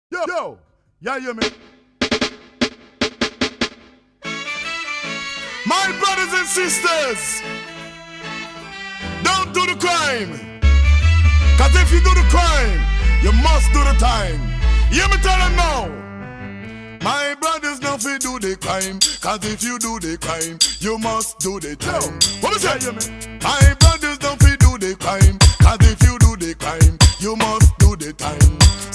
Yo, yeah, you me. My brothers and sisters, don't do the crime. Cause if you do the crime, you must do the time. Hear me tell them now. My brothers don't fi do the crime. Cause if you do the crime, you must do the time. What me say? My brothers don't fi do the crime. Cause if you do the crime, you must do the time.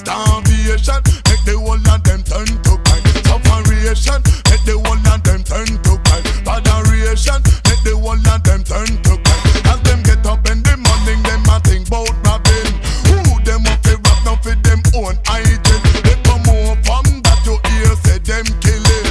Starvation, make the whole of them turn to crime. Sufferation, make the whole of them turn to crime. Botheration, make the whole of them turn to crime. As them get up in the morning, them a think bout robbing. Who them up fi rob, now fi them own hygiene. They come more from that you hear say them killing.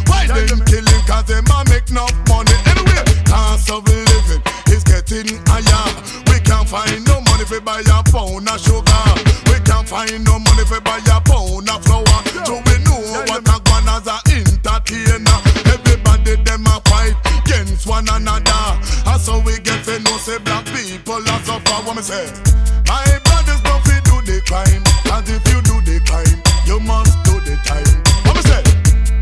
Why them killing? Cause them a make enough money. Anyway, cost of living is getting higher. We can't find no money fi buy a pound of sugar. We can't find no money fi buy a pound of flour. So we know what a gone as a entertainer. Everybody them a fight against one another. And so we get to know say black people are suffer. What me say? My brothers don't fi do the crime. Cause if you do the crime, you must do the time. What me say?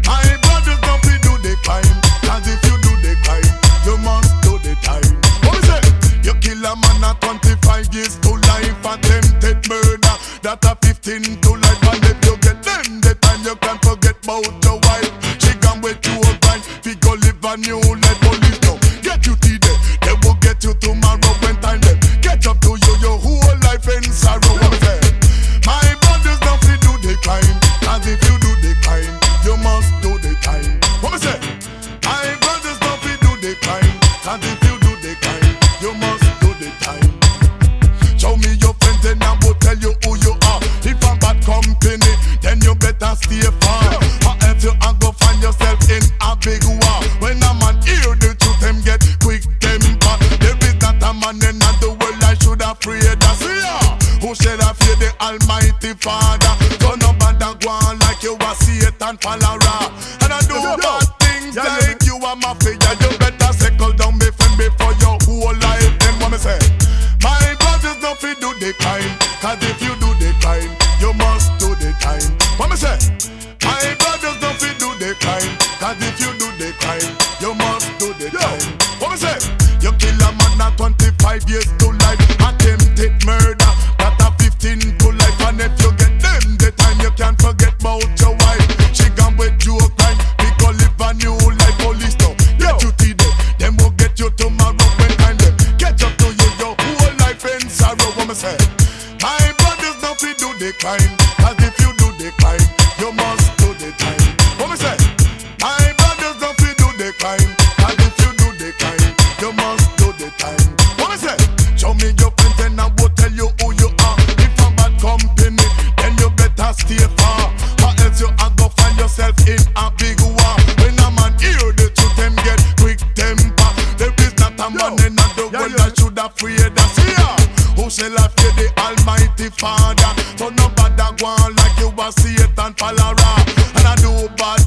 My brothers don't fi do the crime. Cause if you do the crime, you must do the time. What me say? You kill a man at 25 years to life, attempted murder. That a 15 to life. And if you get them the time, you can't forget about your wife. She gone with you a grind. We go live a new life. Police now get you today, they will get you tomorrow when time them catch up to you. Your whole life in sorrow. What me say? My brothers don't fi do the crime. Cause if you do the crime, you must do the time. What me say? My brothers don't fi do the crime. Cause if you do the crime, you must do the time. Show me your friends and I will tell you who you are. If I'm bad company, then you better stay far. Or else you are go find yourself in a big war. When a man hear the truth, them get quick temper. There is not a man in the world I should have prayed. That's who should have feared the Almighty Father. So nobody go on like you a Satan follower. And I do bad things like you a mafia. You better settle down, my friend, before your whole life. Then what me say? My brothers don't fi do the crime. Cause if you do the crime, you must do the time. What me say? My brothers don't fi do the crime. Cause if you do the crime, you must do the time. What me say? You kill a man at 25 years to life. Attempted murder. That a 15 to life. And if you get them the time, you can't forget about your wife. She gone with you a crime. We go live a new life. Police now get you today, them will get you tomorrow when time them catch up to you. Your whole life in sorrow. What me say? My brothers don't fi do the crime. Cause if you do the crime, you must do the time. What me say? My brothers don't fi do the crime. Cause if you do the crime, you must do the time. What me say? Show me your friends and I will tell you who you are. If I'm bad company, then you better stay far. Or else you are go find yourself in a big war. When a man hear the truth, them get quick temper. There is not a man in the world that should have feared. That's here. Who shall I fear the Almighty Father? So nobody go on like you a Satan follower. And I do bad